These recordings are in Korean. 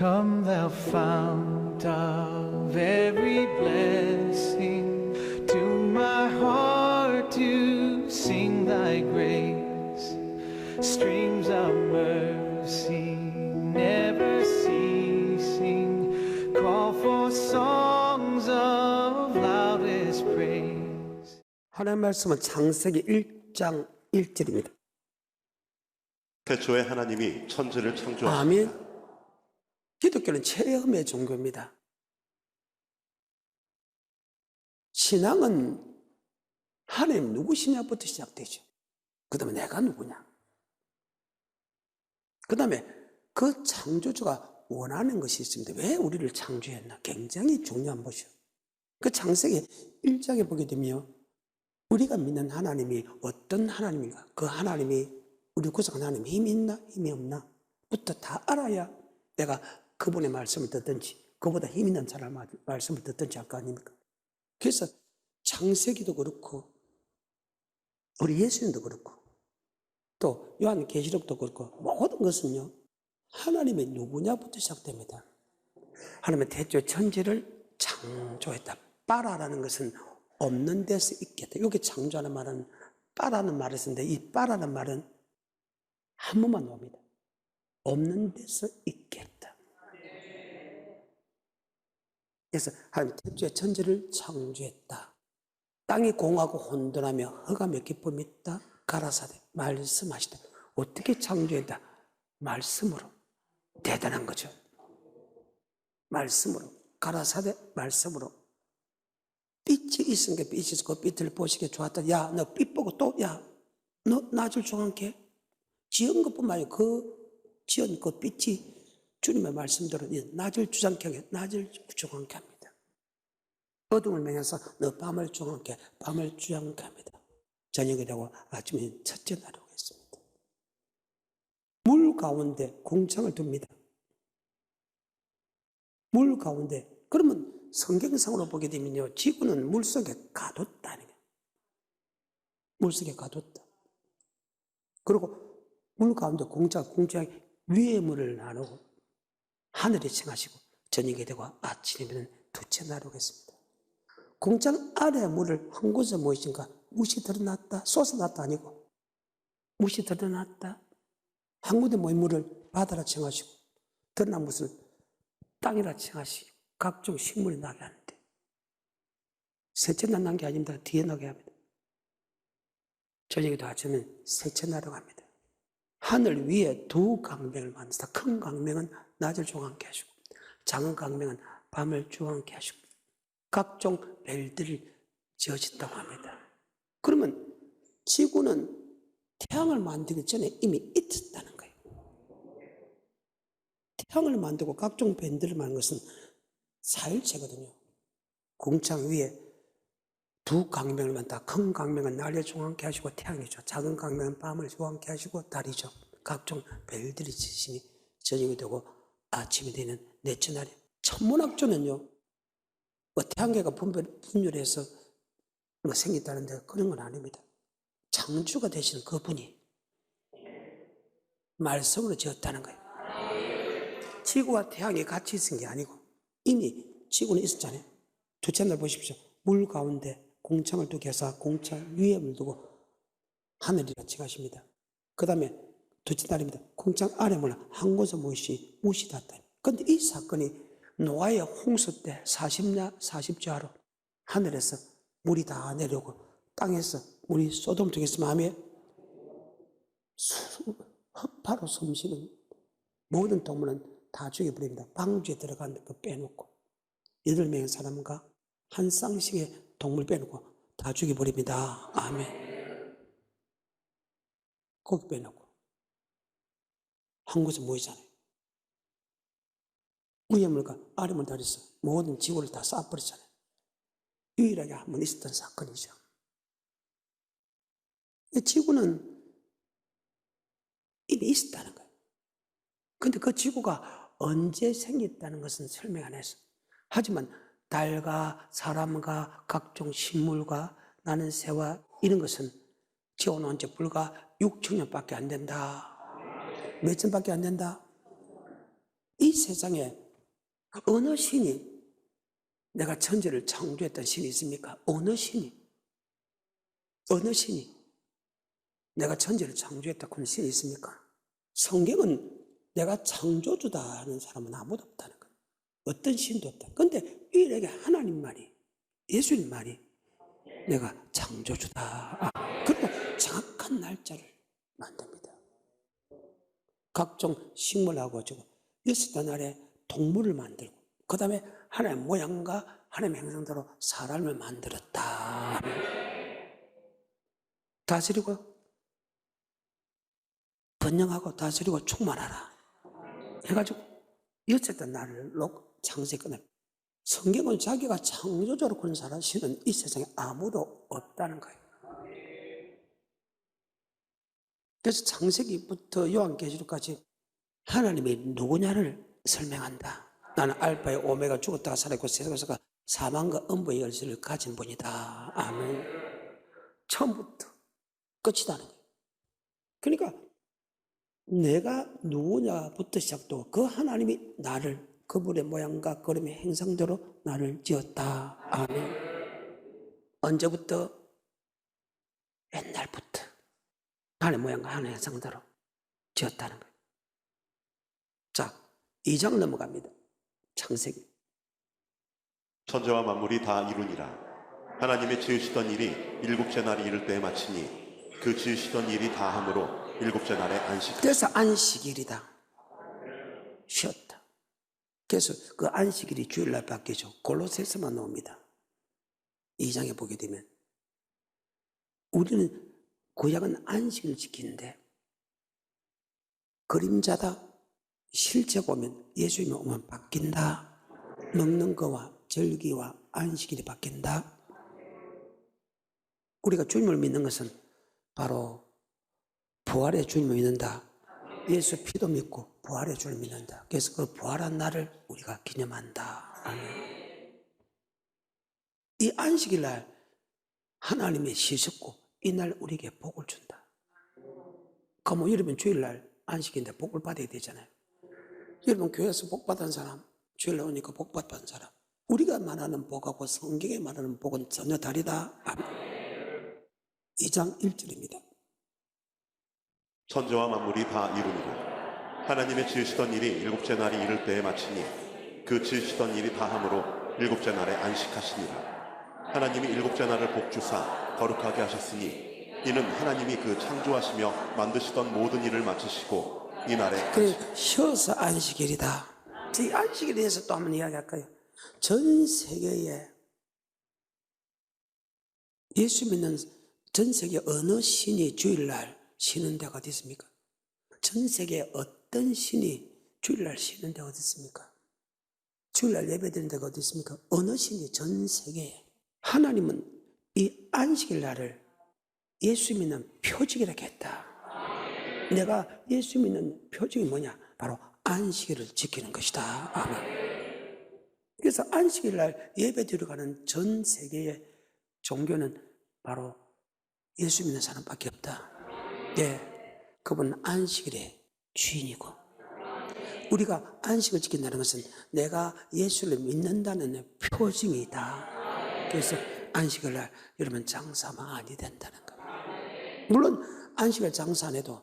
Come thou fount of every blessing, to my heart to sing thy grace. Streams of mercy never ceasing, call for songs of loudest praise. 하나님의 말씀은 창세기 1장 1절입니다. 태초에 하나님이 천지를 창조하셨다. 아멘. 기독교는 체험의 종교입니다. 신앙은 하나님 누구시냐부터 시작되죠. 그 다음에 내가 누구냐. 그 다음에 그 창조주가 원하는 것이 있습니다. 왜 우리를 창조했나. 굉장히 중요한 것이요. 그 창세기 1장에 보게 되면 우리가 믿는 하나님이 어떤 하나님인가, 그 하나님이 우리 구성한 하나님이 힘이 있나 힘이 없나 부터 다 알아야 내가 그분의 말씀을 듣든지 그보다 힘 있는 사람의 말씀을 듣든지 할 거 아닙니까? 그래서 창세기도 그렇고 우리 예수님도 그렇고 또 요한계시록도 그렇고 모든 것은요 하나님의 누구냐부터 시작됩니다. 하나님은 태초에 천지를 창조했다. 빠라라는 것은 없는 데서 있겠다. 여기 창조하는 말은 빠라는 말을 쓰는데 이 빠라는 말은 한 번만 옵니다. 없는 데서 있겠다. 그래서 하나님 태초에 천지를 창조했다. 땅이 공하고 혼돈하며 흑암의 깊음이 있다. 가라사대 말씀하시다. 어떻게 창조했다? 말씀으로. 대단한 거죠. 말씀으로. 가라사대 말씀으로. 빛이 있으니까 빛이 있어. 그 빛을 보시기에 좋았다. 야, 너 빛 보고 또, 야, 너 낮을 정한게 지은 것뿐만 아니라 그 지은 그 빛이 주님의 말씀대로 낮을 주장케 하게, 낮을 주장케 합니다. 어둠을 명해서 너 밤을 주장케, 밤을 주장케 합니다. 저녁이 되고 아침에 첫째 날이 오겠습니다. 물 가운데 공창을 둡니다. 물 가운데. 그러면 성경상으로 보게 되면요, 지구는 물속에 가뒀다는 거예요. 물속에 가뒀다. 그리고 물 가운데 공창 위에 물을 나누고 하늘에 칭하시고 저녁이 되고 아침이 되면 두째 날이 오겠습니다. 공창 아래 물을 한 곳에 모이신가 무시 드러났다, 쏟아났다 아니고 무시 드러났다. 한 곳에 모인 물을 바다라 칭하시고 드러난 것을 땅이라 칭하시고 각종 식물이 나게 하는데 셋째 날 난 게 아닙니다. 뒤에 나게 합니다. 저녁에도 아침은 셋째 날로 갑니다. 하늘 위에 두 강명을 만드사 큰 강명은 낮을 조각하게 하시고 작은 강명은 밤을 조각하게 하시고 각종 별들을 지어진다고 합니다. 그러면 지구는 태양을 만들기 전에 이미 있었다는 거예요. 태양을 만들고 각종 별들을 만든 것은 사일체거든요. 공창 위에 두 강명을 만다. 큰 강명은 날에 조각하게 하시고 태양이죠. 작은 강명은 밤을 조각하게 하시고 달이죠. 각종 별들이 지시니 저녁이 되고 아침이 되는 넷째 날에 천문학조는요 태양계가 분열해서 생겼다는데 그런 건 아닙니다. 창조가 되시는 그분이 말씀으로 지었다는 거예요. 지구와 태양이 같이 있은 게 아니고 이미 지구는 있었잖아요. 두째 날 보십시오. 물 가운데 공창을 두게 해서 공창 위에 물 두고 하늘이라 칭하십니다. 그 다음에 두째 날입니다. 공창 아래 물 한 곳에 모이시 무시 닿다. 그런데 이 사건이 노아의 홍수 때 40주하로 하늘에서 물이 다 내려오고 땅에서 물이 쏟음 되겠으면 아멘. 흑파로 숨쉬는 모든 동물은 다 죽여버립니다. 방주에 들어간 거 빼놓고 8명의 사람과 한 쌍씩의 동물 빼놓고 다 죽여버립니다. 아멘. 거기 빼놓고 한 곳에 모이잖아요. 위에 물과 아래 물 다리서 모든 지구를 다 쏴버리잖아요. 유일하게 한 번 있었던 사건이죠. 지구는 이미 있었다는 거예요. 그런데 그 지구가 언제 생겼다는 것은 설명 안 했어요. 하지만 달과 사람과 각종 식물과 나는 새와 이런 것은 지어놓은 지 불과 6천 년밖에 안 된다. 몇 천밖에 안 된다? 이 세상에 어느 신이 내가 천지를 창조했던 신이 있습니까? 어느 신이 내가 천지를 창조했다 그런 신이 있습니까? 성경은 내가 창조주다 하는 사람은 아무도 없다는 거예요. 어떤 신도 없다. 그런데 유일하게 하나님 말이, 예수님 말이 내가 창조주다. 그리고 정확한 날짜를 만듭니다. 각종 식물하고 여섯 날에 동물을 만들고 그 다음에 하나님의 모양과 하나님의 형상대로 사람을 만들었다. 다스리고 번영하고 다스리고 충만하라 해가지고 여섯 날로 창세 끝납니다. 성경은 자기가 창조주로 그런 사람은 이 세상에 아무도 없다는 거예요. 그래서 창세기부터 요한계시록까지 하나님이 누구냐를 설명한다. 나는 알파의 오메가, 죽었다가 살아있고 세상에서가 사망과 음부의 열쇠를 가진 분이다. 아멘. 처음부터 끝이다는 거예요. 그러니까 내가 누구냐부터 시작도 그 하나님이 나를 그분의 모양과 그림의 형상대로 나를 지었다. 아멘. 언제부터? 옛날부터 하나님의 모양과 하나님의 형상대로 지었다는 거예요. 자, 2장 넘어갑니다. 창세기. 천지와 만물이 다 이루니라. 하나님의 지으시던 일이 일곱째 날이 이를 때에 마치니 그 지으시던 일이 다 함으로 일곱째 날에 안식하시니라. 그래서 안식일이다. 쉬었다. 그래서 그 안식일이 주일날 바뀌죠. 골로새서만 나옵니다. 2장에 보게 되면 우리는 구약은 안식을 지키는데 그림자다. 실제 보면 예수님이 오면 바뀐다. 먹는 거와 절기와 안식일이 바뀐다. 우리가 주님을 믿는 것은 바로 부활의 주님을 믿는다. 예수 피도 믿고 부활의 주를 믿는다. 그래서 그 부활한 날을 우리가 기념한다. 아멘. 이 안식일 날 하나님이 쉬셨고 이 날 우리에게 복을 준다. 그럼 여러분 주일날 안식인데 복을 받아야 되잖아요. 여러분 교회에서 복 받은 사람, 주일날 오니까 복 받은 사람, 우리가 말하는 복하고 성경에 말하는 복은 전혀 다르다. 아멘. 2장 1절입니다. 천지와 만물이 다 이루니라. 하나님의 지으시던 일이 일곱째 날이 이를 때에 마치니 그 지으시던 일이 다 함으로 일곱째 날에 안식하시니라. 하나님이 일곱째 날을 복주사 거룩하게 하셨으니 이는 하나님이 그 창조하시며 만드시던 모든 일을 마치시고 이 날에 그래, 쉬어서 안식일이다. 이 안식일에 대해서 또 한번 이야기할까요? 전 세계에 예수 믿는 전 세계 어느 신이 주일날 쉬는 데가 어디 있습니까? 전 세계에 어떤 신이 주일날 쉬는 데가 어디 있습니까? 주일날 예배드리는 데가 어디 있습니까? 어느 신이 전 세계에. 하나님은 이 안식일 날을 예수 믿는 표적이라고 했다. 내가 예수 믿는 표적이 뭐냐? 바로 안식일을 지키는 것이다. 아멘. 그래서 안식일 날 예배드리러 가는 전 세계의 종교는 바로 예수 믿는 사람밖에 없다. 예, 그분은 안식일의 주인이고 우리가 안식을 지킨다는 것은 내가 예수를 믿는다는 표징이다. 그래서 안식일 날 여러분 장사만 아니 된다는 거예요. 물론 안식일 장사 안 해도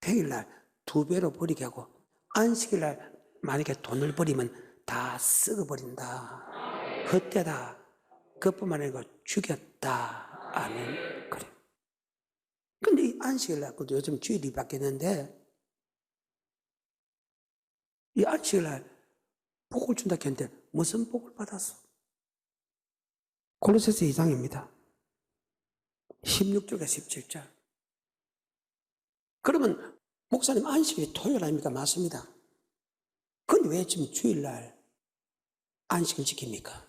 100일 날 2배로 버리게 하고 안식일 날 만약에 돈을 버리면 다 썩어버린다. 헛되다. 그것뿐만 아니고 죽였다. 아멘. 그래. 근데 이 안식일 날, 요즘 주일이 바뀌었는데, 이 안식일 날 복을 준다 했는데, 무슨 복을 받았어? 골로새서 2장입니다. 16절과 17절. 그러면, 목사님 안식일이 토요일 아닙니까? 맞습니다. 근데 왜 지금 주일날 안식을 지킵니까?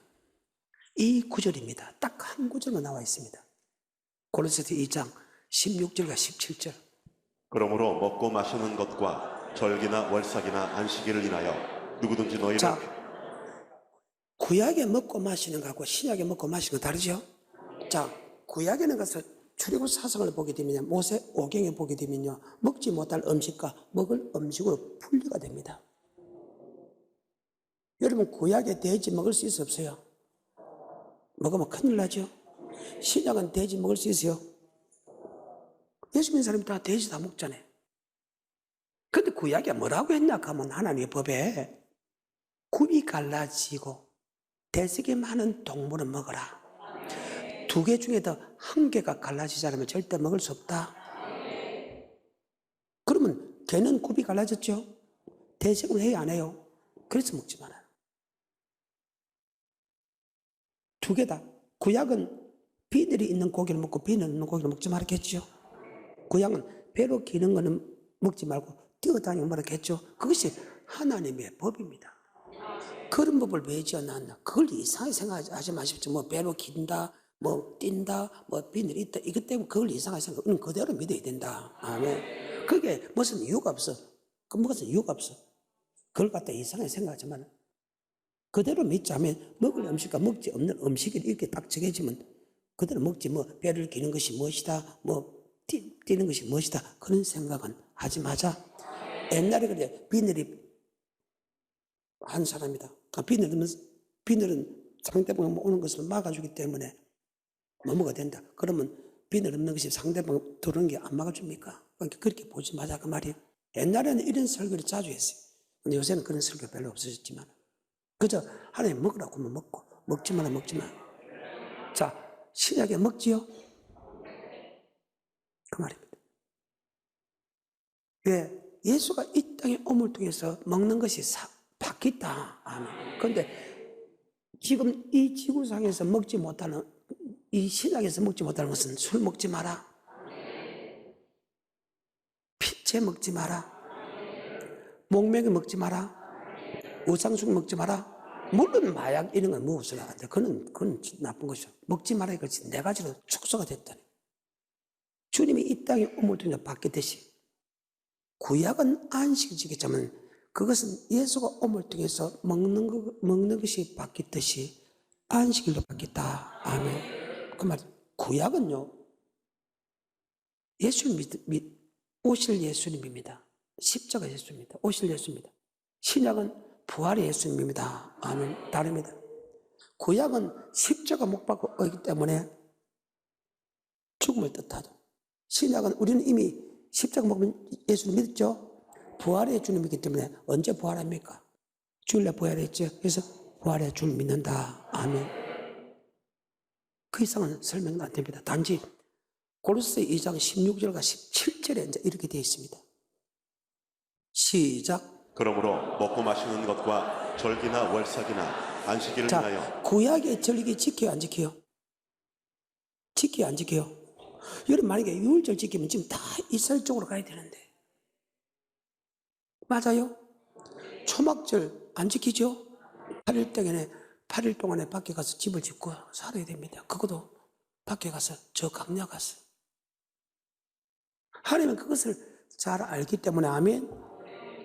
이 구절입니다. 딱 한 구절만 나와 있습니다. 골로새서 2장 16절과 17절. 그러므로 먹고 마시는 것과 절기나 월삭이나 안식일을 인하여 누구든지 너희를 자, 구약에 먹고 마시는 것하고 신약에 먹고 마시는 거 다르죠? 자, 구약에는 가서 출애굽 사상을 보게 되면 모세 오경에 보게 되면요 먹지 못할 음식과 먹을 음식으로 분리가 됩니다. 여러분 구약에 돼지 먹을 수 있어 없어요? 먹으면 큰일 나죠. 신약은 돼지 먹을 수 있어요? 예수 믿는 사람이 다 돼지 다 먹잖아요. 근데 구약에 뭐라고 했나 하면 하나님의 법에 굽이 갈라지고 대색이 많은 동물은 먹어라. 두 개 중에도 한 개가 갈라지지 않으면 절대 먹을 수 없다. 그러면 개는 굽이 갈라졌죠? 대색은 해야 안 해요? 그래서 먹지 말아요. 두 개다. 구약은 비늘이 있는 고기를 먹고 비늘 없는 고기를 먹지 말았겠죠? 구약은 배로 기는 거는 먹지 말고 뛰어다니고 말았겠죠? 그것이 하나님의 법입니다. 그런 법을 왜 지어놨나? 그걸 이상하게 생각하지 마십시오. 뭐 배로 긴다, 뭐 뛴다, 뭐 비늘이 있다. 이것 때문에 그걸 이상하게 생각하면 그대로 믿어야 된다. 아멘. 그게 무슨 이유가 없어. 그 무슨 이유가 없어. 그걸 갖다 이상하게 생각하지만 그대로 믿자면 먹을 음식과 먹지 없는 음식이 이렇게 딱 정해지면 그대로 먹지. 뭐 배를 기는 것이 무엇이다, 뭐 뛰는 것이 무엇이다, 그런 생각은 하지 마자. 옛날에 그래 비늘이 한 사람이다. 비늘은 상대방 오는 것을 막아주기 때문에 뭐뭐가 된다. 그러면 비늘 없는 것이 상대방 들어오는 게 안 막아줍니까? 그러니까 그렇게 보지 마자 그 말이에요. 옛날에는 이런 설교를 자주 했어요. 근데 요새는 그런 설교 별로 없어졌지만 그저 하나님 먹으라고 하면 먹고 먹지 마라 먹지 마. 자, 신약에 먹지요? 그 말입니다. 왜? 예수가 이 땅에 오물 통해서 먹는 것이 바뀌었다. 아멘. 그런데 지금 이 지구상에서 먹지 못하는, 이 신약에서 먹지 못하는 것은 술 먹지 마라, 피채 먹지 마라, 목매기 먹지 마라, 우상숭 먹지 마라. 물론 마약 이런 건 먹어서는 안 돼. 그건 나쁜 것이죠. 먹지 마라 이것이 네 가지로 축소가 됐다니. 주님이 이 땅에 오물 통해서 바뀌듯이 구약은 안식을 지켰지만 그것은 예수가 오물 통해서 먹는 것이 바뀌듯이 안식일로 바뀌었다. 아멘. 그 말, 구약은요, 오실 예수님입니다. 십자가 예수입니다. 오실 예수입니다. 신약은 부활의 예수님입니다. 아멘. 다릅니다. 구약은 십자가 못 박고 오기 때문에 죽음을 뜻하죠. 신약은 우리는 이미 십자가 먹으면 예수님 믿었죠? 부활의 주님이기 때문에 언제 부활합니까? 주일날 부활했죠. 그래서 부활의 주를 믿는다. 아멘. 그 이상은 설명도 안 됩니다. 단지 고린도서 2장 16절과 17절에 이제 이렇게 되어 있습니다. 시작. 그러므로 먹고 마시는 것과 절기나 월삭이나 안식일을 인하여. 자, 구약의 절기 지켜요, 안 지켜요? 지켜요, 안 지켜요? 여러분 만약에 유월절 지키면 지금 다 이스라엘 쪽으로 가야 되는데 맞아요? 초막절 안 지키죠? 8일 동안에 밖에 가서 집을 짓고 살아야 됩니다. 그것도 밖에 가서 저 강야 가서. 하나님은 그것을 잘 알기 때문에 아멘.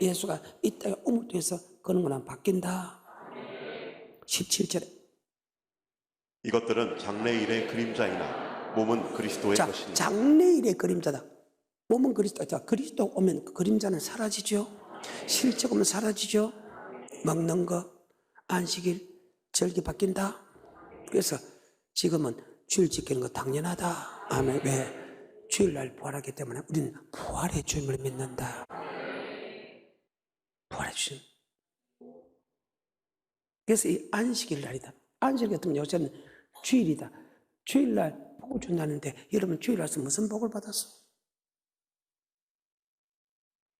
예수가 이 땅에 오물 통해서 그런 거는 바뀐다. 17절에 이것들은 장래일의 그림자이나 몸은 그리스도의 것이니. 장래일의 그림자다. 몸은 그리스도다. 그리스도 오면 그 그림자는 사라지죠. 실제가 오면 사라지죠. 먹는 거, 안식일, 절기 바뀐다. 그래서 지금은 주일 지키는 거 당연하다. 아멘. 왜? 주일날 부활하기 때문에 우리는 부활의 주님을 믿는다. 부활의 주님. 그래서 이 안식일 날이다. 안식일 같으면 요새는 주일이다. 주일날 복을 준다는데 여러분 주일날서 무슨 복을 받았어?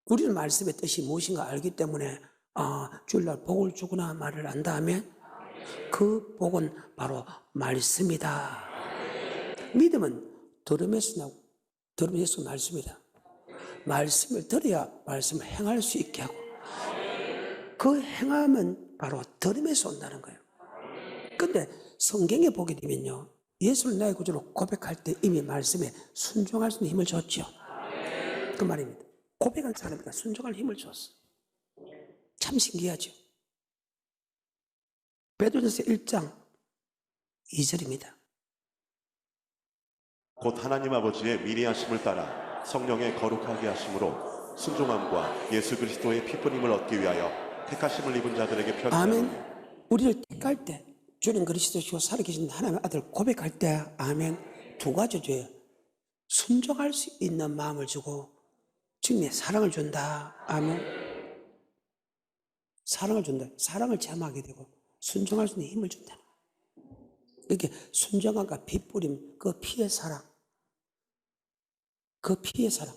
우리는 말씀의 뜻이 무엇인가 알기 때문에 주일날 복을 주구나 말을 안다 하면 그 복은 바로 말씀이다. 믿음은 들음에서 나고 들음에서 말씀이다. 말씀을 들어야 말씀을 행할 수 있게 하고 그 행함은 바로 들음에서 온다는 거예요. 근데 성경에 보게 되면요, 예수를 나의 구주로 고백할 때 이미 말씀에 순종할 수 있는 힘을 줬죠. 그 말입니다. 고백한 사람이니까 순종할 힘을 줬어. 참 신기하죠. 베드로전서 1장 2절입니다. 곧 하나님 아버지의 미리 하심을 따라 성령의 거룩하게 하심으로 순종함과 예수 그리스도의 피부림을 얻기 위하여 택하심을 입은 자들에게 편지하노니 아멘. 우리를 택할 때 주님 그리스도시고 살아계신 하나님의 아들 고백할 때 아멘. 두 가지 줘요. 순종할 수 있는 마음을 주고 주님의 사랑을 준다. 아멘. 사랑을 준다. 사랑을 체험하게 되고 순종할 수 있는 힘을 준다. 이렇게 순종함과 핏뿌림, 그 피의 사랑, 그 피의 사랑,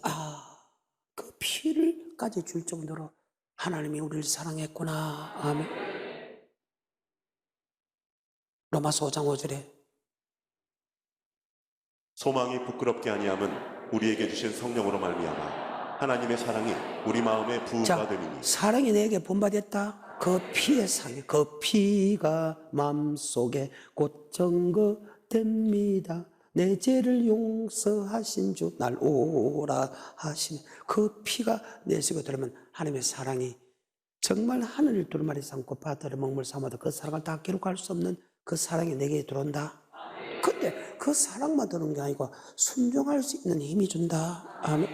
그 피를까지 줄 정도로 하나님이 우리를 사랑했구나. 아멘. 로마서 5장 5절에 소망이 부끄럽게 아니함은 우리에게 주신 성령으로 말미암아 하나님의 사랑이 우리 마음에 부음바 됨이니 사랑이 내게 분바됐다. 그 피의 사랑, 그 피가 마음속에 곧 증거됩니다. 내 죄를 용서하신 주 날 오라 하시네. 그 피가 내 속에 들어오면 하나님의 사랑이 정말 하늘을 두루마리 삼고 바다를 먹물 삼아도 그 사랑을 다 기록할 수 없는 그 사랑이 내게 들어온다. 근데 그 사랑만 들어오는 게 아니고 순종할 수 있는 힘이 준다. 아멘.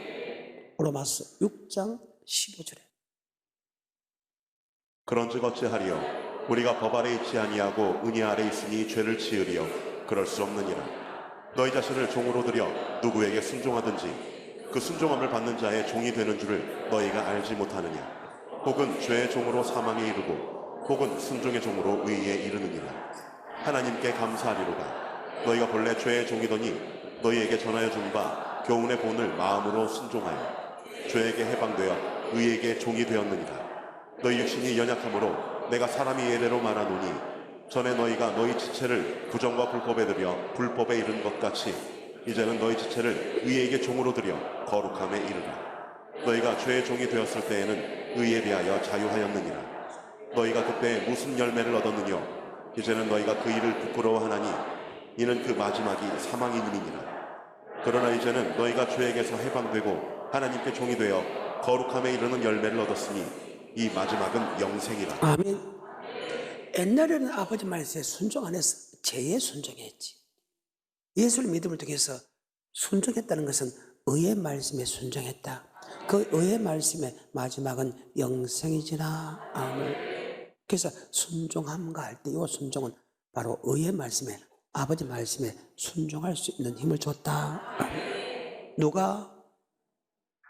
로마서 6장 15절에 그런즉 어찌하리요 우리가 법 아래 있지 아니하고 은혜 아래 있으니 죄를 지으리요 그럴 수 없느니라. 너희 자신을 종으로 들여 누구에게 순종하든지 그 순종함을 받는 자의 종이 되는 줄을 너희가 알지 못하느냐. 혹은 죄의 종으로 사망에 이르고 혹은 순종의 종으로 의에 이르느니라. 하나님께 감사하리로다. 너희가 본래 죄의 종이더니 너희에게 전하여 준 바 교훈의 본을 마음으로 순종하여 죄에게 해방되어 의에게 종이 되었느니라. 너희 육신이 연약함으로 내가 사람이 예대로 말하노니 전에 너희가 너희 지체를 부정과 불법에 들여 불법에 이른 것 같이 이제는 너희 지체를 의에게 종으로 들여 거룩함에 이르라. 너희가 죄의 종이 되었을 때에는 의에 대하여 자유하였느니라. 너희가 그때 무슨 열매를 얻었느냐. 이제는 너희가 그 일을 부끄러워하나니 이는 그 마지막이 사망이니라. 그러나 이제는 너희가 죄에게서 해방되고 하나님께 종이 되어 거룩함에 이르는 열매를 얻었으니 이 마지막은 영생이라. 아멘. 옛날에는 아버지 말씀에 순종 안 해서 죄에 순종했지. 예수를 믿음을 통해서 순종했다는 것은 의의 말씀에 순종했다. 그 의의 말씀의 마지막은 영생이지라. 아멘. 그래서 순종함과 할 때 이 순종은 바로 의의 말씀에 아버지 말씀에 순종할 수 있는 힘을 줬다. 아멘. 누가?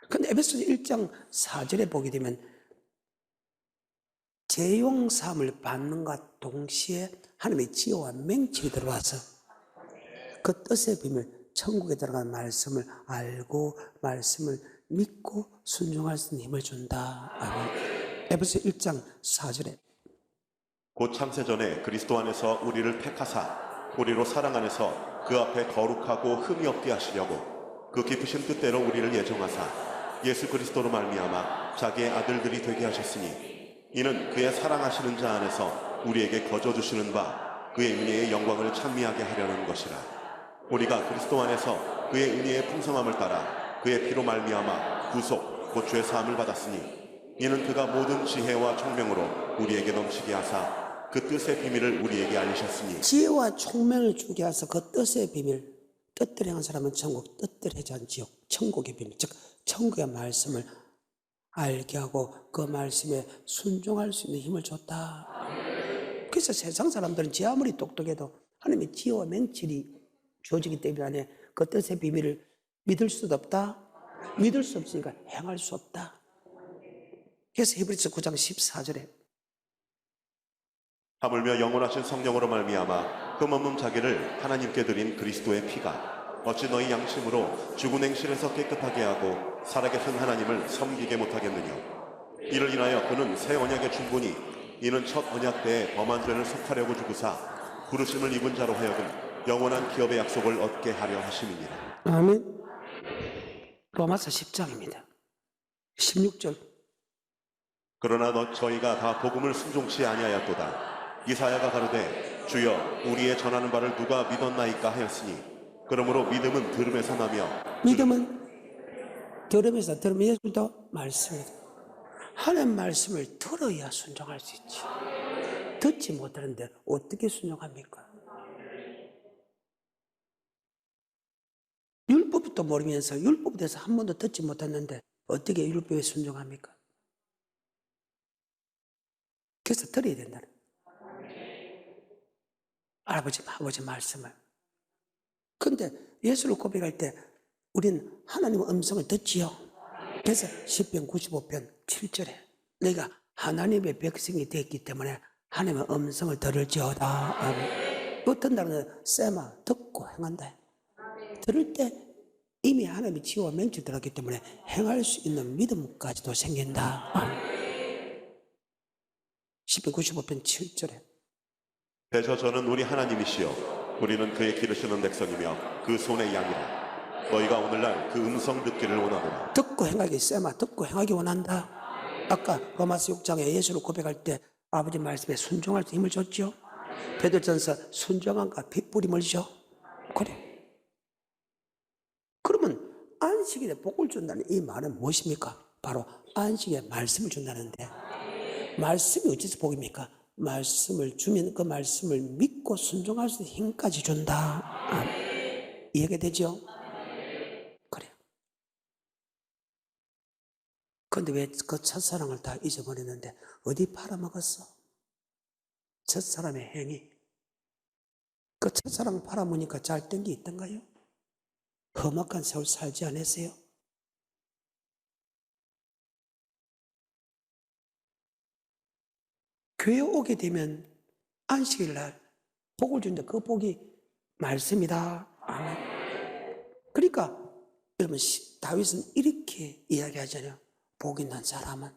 근데 에베소서 1장 4절에 보게 되면 죄용사함을 받는과 동시에 하나님의 지혜와 맹책이 들어와서 그 뜻의 비밀, 천국에 들어간 말씀을 알고 말씀을 믿고 순종할 수 있는 힘을 준다. 아멘. 에베소 1장 4절에 곧 창세전에 그리스도 안에서 우리를 택하사 우리로 사랑 안에서 그 앞에 거룩하고 흠이 없게 하시려고 그 깊으신 뜻대로 우리를 예정하사 예수 그리스도로 말미암아 자기의 아들들이 되게 하셨으니 이는 그의 사랑하시는 자 안에서 우리에게 거저 주시는 바 그의 은혜의 영광을 찬미하게 하려는 것이라. 우리가 그리스도 안에서 그의 은혜의 풍성함을 따라 그의 피로 말미암아 구속 곧 죄 사함을 받았으니 이는 그가 모든 지혜와 총명으로 우리에게 넘치게 하사 그 뜻의 비밀을 우리에게 알리셨으니 지혜와 총명을 주게 하사 그 뜻의 비밀, 뜻대로 행한 사람은 천국, 뜻대로 하지 않은 지옥, 천국의 비밀, 즉 천국의 말씀을 알게 하고 그 말씀에 순종할 수 있는 힘을 줬다. 그래서 세상 사람들은 지 아무리 똑똑해도 하나님의 지혜와 맹칠이 주어지기 때문에 그 뜻의 비밀을 믿을 수도 없다. 믿을 수 없으니까 행할 수 없다. 그래서 히브리서 9장 14절에 하물며 영원하신 성령으로 말미암아 흠없는 자기를 하나님께 드린 그리스도의 피가 어찌 너희 양심으로 죽은 행실에서 깨끗하게 하고 살아계신 하나님을 섬기게 못하겠느냐. 이를 인하여 그는 새 언약의 충분히 이는 첫 언약 때에 범한 죄를 속하려고 주구사 부르심을 입은 자로 하여금 영원한 기업의 약속을 얻게 하려 하심이니라. 아멘. 로마서 10장입니다. 16절 그러나 저희가 다 복음을 순종치 아니하였도다. 이사야가 가로되 주여 우리의 전하는 바를 누가 믿었나이까 하였으니 그러므로 믿음은 들음에서 나며 믿음은 들음에서 들으면 예수도 말씀이다. 하나님 말씀을 들어야 순종할 수 있지. 듣지 못하는데 어떻게 순종합니까? 율법부터 모르면서 율법에 대해서 한 번도 듣지 못했는데 어떻게 율법에 순종합니까? 그래서 들어야 된다는 아버지 말씀을. 그런데 예수를 고백할 때 우리는 하나님의 음성을 듣지요. 그래서 시편 95편 7절에 내가 하나님의 백성이 됐기 때문에 하나님의 음성을 들을지어다. 아멘. 어떤 날은 세마 듣고 행한다. 들을 때 이미 하나님이 지혜와 맹추 들었기 때문에 행할 수 있는 믿음까지도 생긴다. 아멘. 시편 95편 7절에 대저 저는 우리 하나님이시여 우리는 그의 기르시는 백성이며 그 손의 양이라 너희가 오늘날 그 음성 듣기를 원하노라. 듣고 행하기 세마 듣고 행하기 원한다. 아까 로마서 6장에 예수를 고백할 때 아버지 말씀에 순종할 수 힘을 줬죠. 베드로전서 순종함과 핏부림을 줘. 그래. 그러면 안식일에 복을 준다는 이 말은 무엇입니까? 바로 안식일에 말씀을 준다는데 말씀이 어째서 복입니까? 말씀을 주면 그 말씀을 믿고 순종할 수 있는 힘까지 준다. 이해가 되죠? 그래. 그런데 왜 그 첫사랑을 다 잊어버렸는데 어디 팔아먹었어? 첫사람의 행위. 그 첫사랑 팔아먹으니까 잘 된 게 있던가요? 험악한 세월 살지 않았어요? 교회 오게 되면 안식일 날 복을 주는데 그 복이 말씀이다. 아멘. 그러니까 여러분 다윗은 이렇게 이야기하잖아요. 복 있는 사람은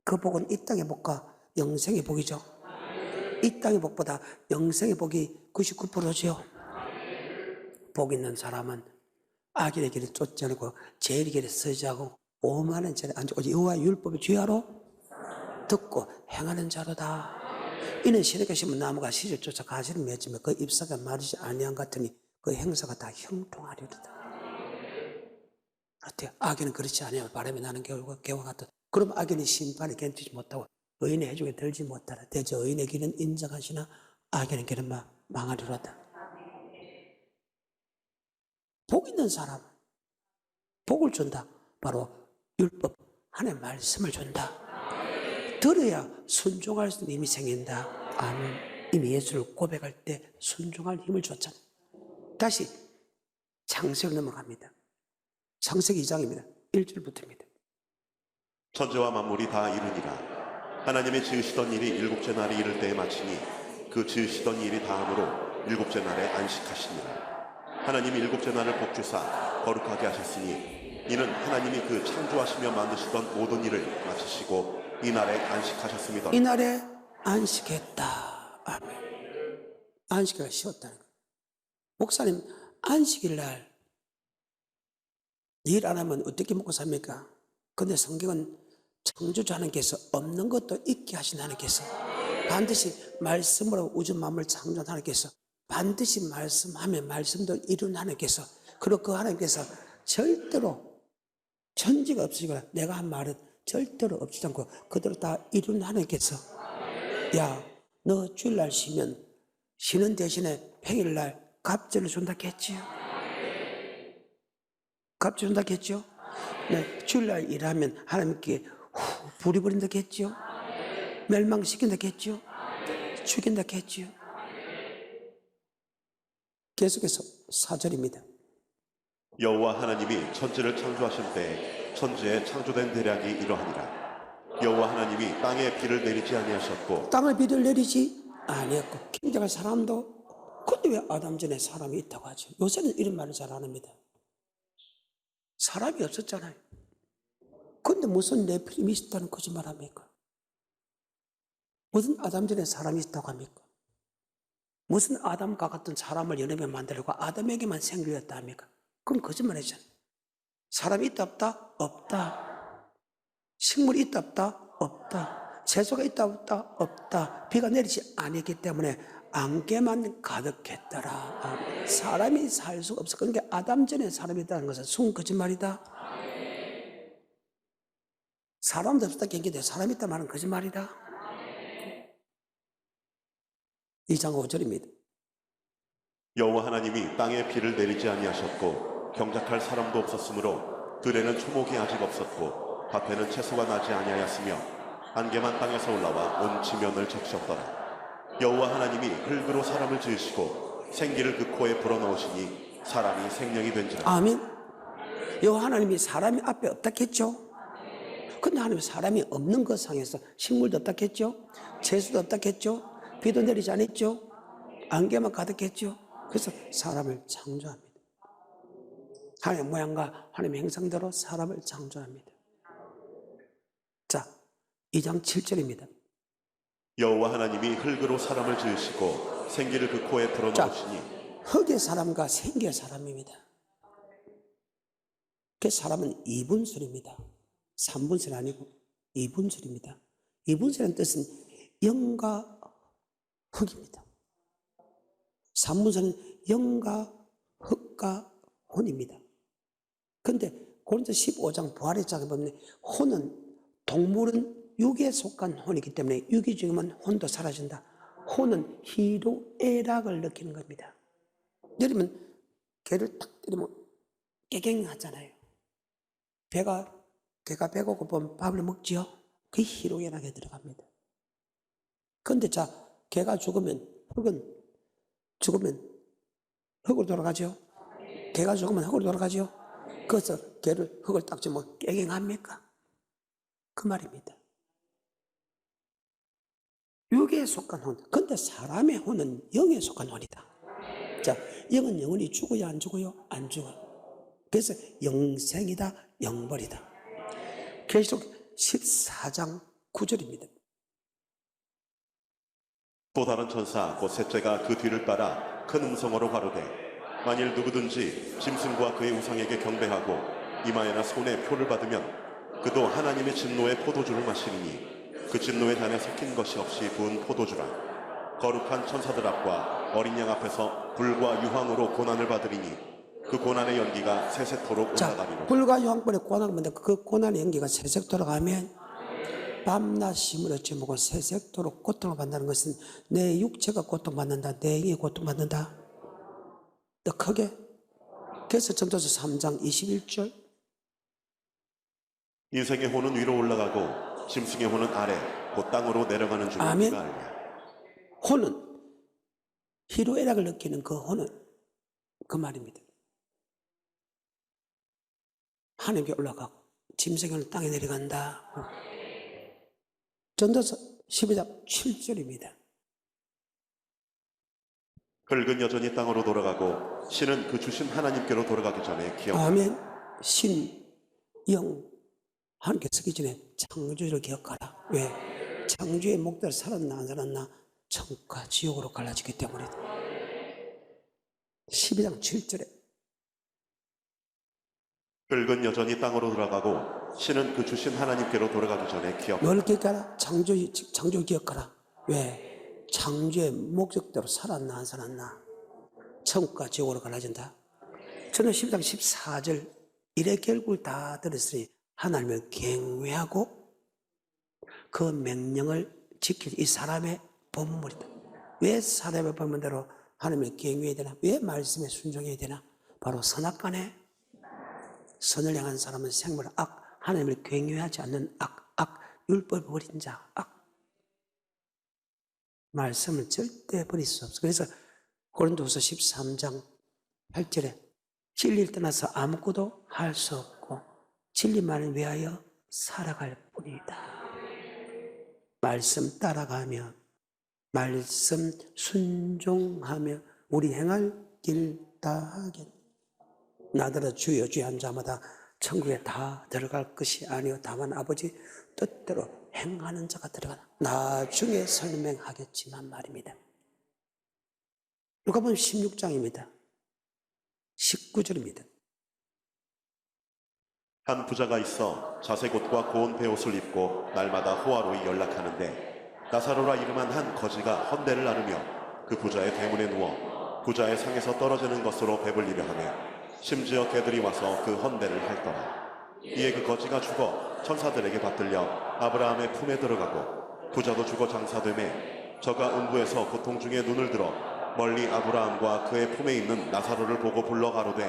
그 복은 이 땅의 복과 영생의 복이죠. 이 땅의 복보다 영생의 복이 99%죠. 복 있는 사람은 악인의 길을 쫓지 않고 죄의 길에 서지 않고 오만한 자리에 앉아 오직 여호와의 율법을 주야로 듣고 행하는 자로다. 이는 시내가 심은 나무가 시절 쫓아 가지를 맺으며 그 잎사가 마르지 아니한 같으니 그 행사가 다 형통하리로다. 어때요? 악인은 그렇지 않아요. 바람이 나는 개와 같다. 그럼 악인이 심판에 견디지 못하고 의인의 해중에 들지 못하라. 대저 의인의 길은 인정하시나 악인의 길은 망하리로다. 복 있는 사람 복을 준다. 바로 율법 하나님의 말씀을 준다. 들어야 순종할 수 있는 힘이 생긴다. 아멘. 이미 예수를 고백할 때 순종할 힘을 줬잖아. 다시 창세기 넘어갑니다. 창세기 2장입니다. 1절부터입니다. 천지와 만물이 다 이르니라. 하나님이 지으시던 일이 일곱째 날이 이를 때에 마치니 그 지으시던 일이 다함으로 일곱째 날에 안식하시니라. 하나님이 일곱째 날을 복주사 거룩하게 하셨으니 이는 하나님이 그 창조하시며 만드시던 모든 일을 마치시고 이 날에 안식하셨습니다. 이 날에 안식했다. 아멘. 안식일을 쉬었다는 거예요. 목사님 안식일 날 일 안 하면 어떻게 먹고 삽니까? 근데 성경은 창조주 하나님께서 없는 것도 있게 하신 하나님께서 반드시 말씀으로 우주 만물 창조한 하나님께서 반드시 말씀하면 말씀도 이룬 하나님께서 그리고 그 하나님께서 절대로 천지가 없으시거나 내가 한 말은 절대로 없지 않고 그대로 다 이룬 하나님께서 야, 너 주일날 쉬면 쉬는 대신에 평일날 갑절을 준다 했지요. 갑절 준다 했죠. 네, 주일날 일하면 하나님께 불이 버린다 했지요. 멸망시킨다 했지요. 죽인다 했지요. 계속해서 4절입니다. 여호와 하나님이 천지를 창조하신 때에 천지에 창조된 대략이 이러하니라. 여호와 하나님이 땅에 비를 내리지 아니하셨고 땅을 비를 내리지 아니했고 경작할 사람도 근데 왜 아담 전에 사람이 있다고 하죠? 요새는 이런 말을 잘 안 합니다. 사람이 없었잖아요. 근데 무슨 네필임이 있었다는 거짓말 합니까? 무슨 아담 전에 사람이 있다고 합니까? 무슨 아담과 같은 사람을 여러 명 만들고 아담에게만 생기였다 합니까? 그럼 거짓말이잖아요. 사람이 있다 없다? 없다. 식물이 있다 없다? 없다. 채소가 있다 없다? 없다. 비가 내리지 않았기 때문에 안개만 가득했더라. 사람이 살 수가 없어. 그러니까 아담 전에 사람이 있다는 것은 순 거짓말이다. 사람도 없었다 경기돼 사람이 있다 말은 거짓말이다. 2장 5절입니다. 여호와 하나님이 땅에 비를 내리지 아니하셨고 경작할 사람도 없었으므로 들에는 초목이 아직 없었고 밭에는 채소가 나지 아니하였으며 안개만 땅에서 올라와 온 지면을 적셨더라. 여호와 하나님이 흙으로 사람을 지으시고 생기를 그 코에 불어넣으시니 사람이 생명이 된지라. 아멘. 여호와 하나님이 사람이 앞에 없다 했죠. 근데 하나님 사람이 없는 것 상에서 식물도 없다 했죠. 채소도 없다 했죠. 비도 내리지 않았죠. 안개만 가득했죠. 그래서 사람을 창조합니다. 하나님의 모양과 하나님의 형상대로 사람을 창조합니다. 자, 2장 7절입니다. 여호와 하나님이 흙으로 사람을 지으시고 생기를 그 코에 불어넣으시니. 흙의 사람과 생기의 사람입니다. 그 사람은 이분술입니다. 3분술 아니고 이분술입니다. 이분술이라는 뜻은 영과 흙입니다. 3분술은 영과 흙과 혼입니다. 그런데 고린도 15장 부활의 장에 보면 혼은, 동물은 육에 속한 혼이기 때문에 육이 죽으면 혼도 사라진다. 혼은 희로애락을 느끼는 겁니다. 여러분 개를 탁 때리면 깨갱하잖아요. 개가 배고프면 밥을 먹지요. 그게 희로애락에 들어갑니다. 그런데 자, 개가 죽으면 흙으로 돌아가죠. 개가 죽으면 흙으로 돌아가죠. 그래서 개를 흙을 딱 주면 깨갱합니까? 그 말입니다. 육에 속한 혼. 근데 사람의 혼은 영에 속한 혼이다. 자, 영은 영원히 죽어요, 안 죽어요? 안 죽어요. 그래서 영생이다, 영벌이다. 계시록 14장 9절입니다. 또 다른 천사 곧 셋째가 그 뒤를 따라 큰 음성으로 가로되 만일 누구든지 짐승과 그의 우상에게 경배하고 이마에나 손에 표를 받으면 그도 하나님의 진노의 포도주를 마시리니 그 진노의 잔에 섞인 것이 없이 부은 포도주라. 거룩한 천사들 앞과 어린 양 앞에서 불과 유황으로 고난을 받으리니 그 고난의 연기가 세세토록 올라가리로다. 불과 유황불의 고난을 받는데 그 고난의 연기가 세세토록 하면 밤낮 힘을 얻지 못하고 세세토록 고통을 받는다는 것은 내 육체가 고통받는다, 내 영이 고통받는다. 더 크게. 그래서 전도서 3장 21절 인생의 혼은 위로 올라가고 짐승의 혼은 아래 곧 땅으로 내려가는 줄을 아멘. 네가 알랴. 혼은 희로애락을 느끼는 그 혼은 그 말입니다. 하늘에 올라가고 짐승의 혼은 땅에 내려간다. 전도서 12장 7절입니다. 흙은 여전히 땅으로 돌아가고 신은 그 주신 하나님께로 돌아가기 전에 기억하라. 아멘. 신, 영, 하나님께 서기 전에 창조주를 기억하라. 왜? 창조의 목대로 살았나 안 살았나? 천국과 지옥으로 갈라지기 때문이다. 12장 7절에 흙은 여전히 땅으로 돌아가고 신은 그 주신 하나님께로 돌아가기 전에 기억하라. 뭘 기억하라? 창조 기억하라. 왜? 창조의 목적대로 살았나 안 살았나? 천국과 지옥으로 갈라진다. 저는 12장 14절 이래 결국을 다 들었으니 하나님을 경외하고 그 명령을 지킬 이 사람의 본물이다. 왜 사람의 본문대로 하나님을 경외해야 되나? 왜 말씀에 순종해야 되나? 바로 선악간에 선을 향한 사람은 생물 악, 하나님을 경외하지 않는 악, 율법을 버린 자, 악. 말씀을 절대 버릴 수 없어. 그래서 고린도후서 13장 8절에 진리를 떠나서 아무것도 할 수 없고 진리만을 위하여 살아갈 뿐이다. 말씀 따라가며 말씀 순종하며 우리 행할 길 다 하겠다. 나더러 주여 주여 한 자마다 천국에 다 들어갈 것이 아니요 다만 아버지 뜻대로 행하는 자가 들어가나. 나중에 설명하겠지만 말입니다. 누가복음 16장입니다. 19절입니다. 한 부자가 있어 자색 옷과 고운 베옷을 입고 날마다 호화로이 연락하는데 나사로라 이름한 한 거지가 헌대를 나르며 그 부자의 대문에 누워 부자의 상에서 떨어지는 것으로 배불리려 하며 심지어 개들이 와서 그 헌대를 핥더라. 이에 그 거지가 죽어 천사들에게 받들려 아브라함의 품에 들어가고 부자도 죽어 장사되매 저가 음부에서 고통 중에 눈을 들어 멀리 아브라함과 그의 품에 있는 나사로를 보고 불러 가로되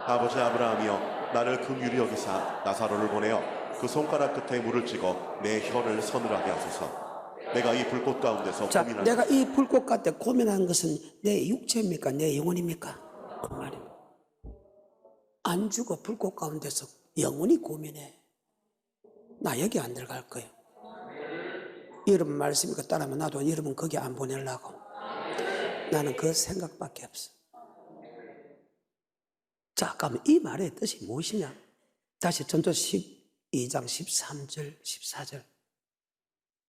아버지 아브라함이여 나를 긍휼히 여기사 나사로를 보내어 그 손가락 끝에 물을 찍어 내 혀를 서늘하게 하소서. 내가 이 불꽃 가운데서 자, 고민하는 내가 이 불꽃 가운데 고민하는 것은 내 육체입니까? 내 영혼입니까? 그 말입니다. 안 죽어 불꽃 가운데서 영원히 고민해. 나 여기 안 들어갈 거예요. 여러분 말씀이니까 따라하면 나도 여러분 거기 안 보내려고. 나는 그 생각밖에 없어. 자, 그럼 이 말의 뜻이 무엇이냐? 다시 전도 12장 13절 14절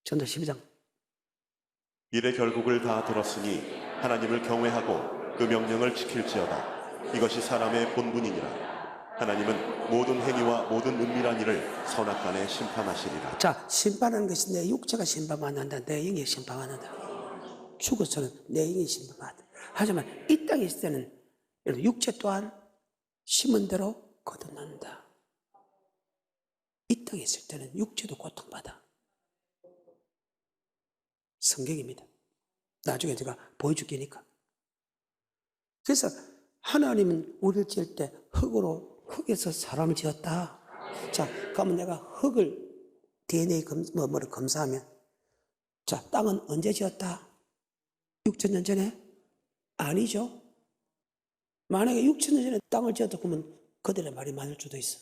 전도 12장. 일의 결국을 다 들었으니 하나님을 경외하고 그 명령을 지킬지어다. 이것이 사람의 본분이니라. 하나님은 모든 행위와 모든 은밀한 일을 선악간에 심판하시리라. 자, 심판하는 것이 내 육체가 심판받는다. 내 영이 심판받는다. 죽어서는 내 영이 심판받는다. 하지만 이 땅에 있을 때는 육체 또한 심은 대로 거듭난다. 이 땅에 있을 때는 육체도 고통받아. 성경입니다. 나중에 제가 보여줄게니까. 그래서 하나님은 우리를 지을 때 흙에서 사람을 지었다. 자, 그러면 내가 흙을 DNA 검사하면, 자, 땅은 언제 지었다? 6,000년 전에? 아니죠. 만약에 6,000년 전에 땅을 지었다 그러면 그들의 말이 맞을 수도 있어.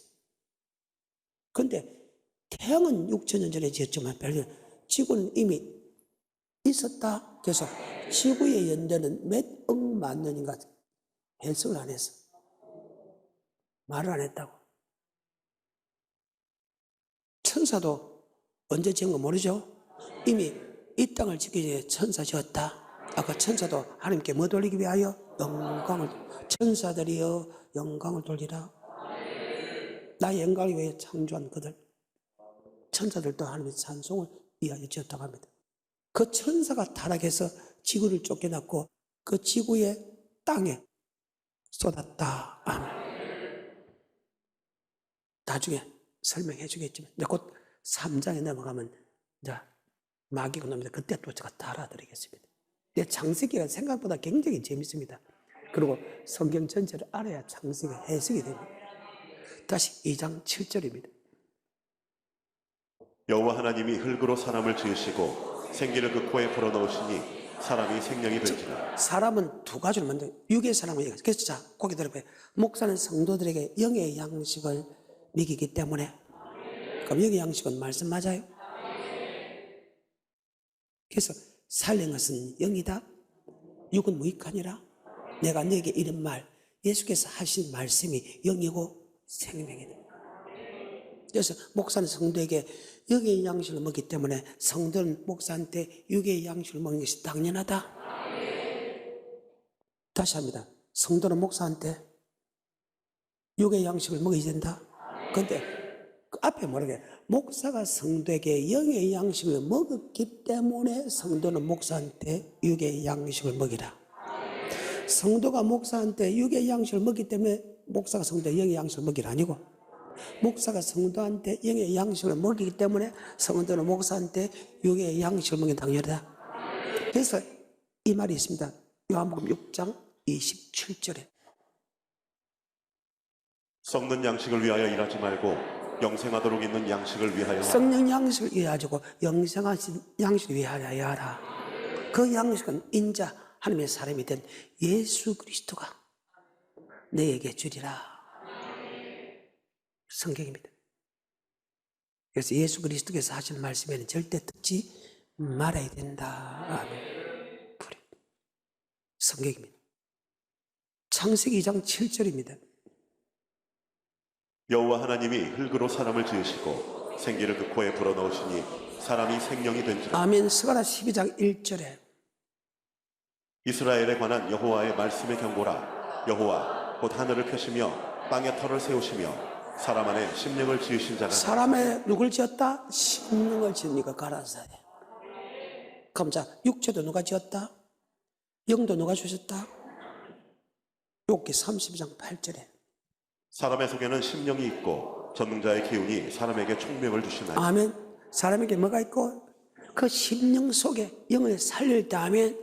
그런데 태양은 6,000년 전에 지었지만 지구는 이미 있었다. 그래서 지구의 연대는 몇 억만 년인가 해석을 안 했어. 말을 안 했다고. 천사도 언제 지은 거 모르죠? 이미 이 땅을 짓기 전에 천사 지었다. 아까 천사도 하나님께 뭐 돌리기 위하여? 영광을. 천사들이여 영광을 돌리라. 나의 영광을 위해 창조한 그들. 천사들도 하나님의 찬송을 위하여 지었다고 합니다. 그 천사가 타락해서 지구를 쫓겨났고 그 지구의 땅에 쏟았다. 아멘. 나중에 설명해 주겠지만 곧 3장에 넘어가면 이제 마귀가 놈니다. 그때 또 제가 다 알아드리겠습니다. 내 창세기가 생각보다 굉장히 재밌습니다. 그리고 성경 전체를 알아야 창세기 해석이 됩니다. 다시 2장 7절입니다. 여호와 하나님이 흙으로 사람을 지으시고 생기를 그 코에 불어넣으시니 사람이 생명이 된지라. 사람은 두 가지로 만든 육의 사람을 얘기해요. 그래서 자, 거기 들어봐요. 목사는 성도들에게 영의 양식을 먹이기 때문에. 그럼 영의 양식은 말씀 맞아요? 그래서 살린 것은 영이다. 육은 무익하니라. 내가 너에게 이런 말, 예수께서 하신 말씀이 영이고 생명이다. 그래서 목사는 성도에게 영의 양식을 먹기 때문에 성도는 목사한테 육의 양식을 먹는 것이 당연하다. 다시 합니다. 성도는 목사한테 육의 양식을 먹어야 된다. 그런데 그 앞에 뭐라게? 목사가 성도에게 영의 양식을 먹었기 때문에 성도는 목사한테 육의 양식을 먹이라. 성도가 목사한테 육의 양식을 먹기 때문에 목사가 성도에 영의 양식을 먹이라 아니고, 목사가 성도한테 영의 양식을 먹이기 때문에 성도는 목사한테 육의 양식을 먹는 당연하다. 그래서 이 말이 있습니다. 요한복음 6장 27절에 썩는 양식을 위하여 일하지 말고 영생하도록 있는 양식을 위하여 썩는 양식을 위하여고 영생하신 양식을 위하여 하라. 그 양식은 인자 하나님의 사람이 된 예수 그리스도가 너에게 주리라. 성경입니다. 그래서 예수 그리스도께서 하신 말씀에는 절대 듣지 말아야 된다. 아멘. 성경입니다. 창세기 2장 7절입니다. 여호와 하나님이 흙으로 사람을 지으시고 생기를 그 코에 불어넣으시니 사람이 생명이 된지라. 아멘. 스가랴 12장 1절에 이스라엘에 관한 여호와의 말씀의 경고라. 여호와 곧 하늘을 펴시며 땅에 터를 세우시며 사람 안에 심령을 지으신 자가. 사람의 누굴 지었다? 심령을 지으니까 가라사대. 그럼 자, 육체도 누가 지었다? 영도 누가 주셨다? 욥기 32장 8절에 사람의 속에는 심령이 있고 전능자의 기운이 사람에게 총명을 주시나니. 아멘. 사람에게 뭐가 있고 그 심령 속에 영을 살릴 때 아멘.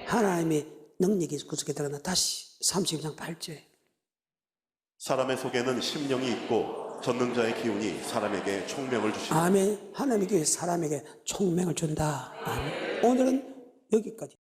하나님의 능력이 그 속에 들어간다. 다시 32장 8절에 사람의 속에는 심령이 있고 전능자의 기운이 사람에게 총명을 주시니 아멘. 하나님의 교회 사람에게 총명을 준다. 아멘. 오늘은 여기까지.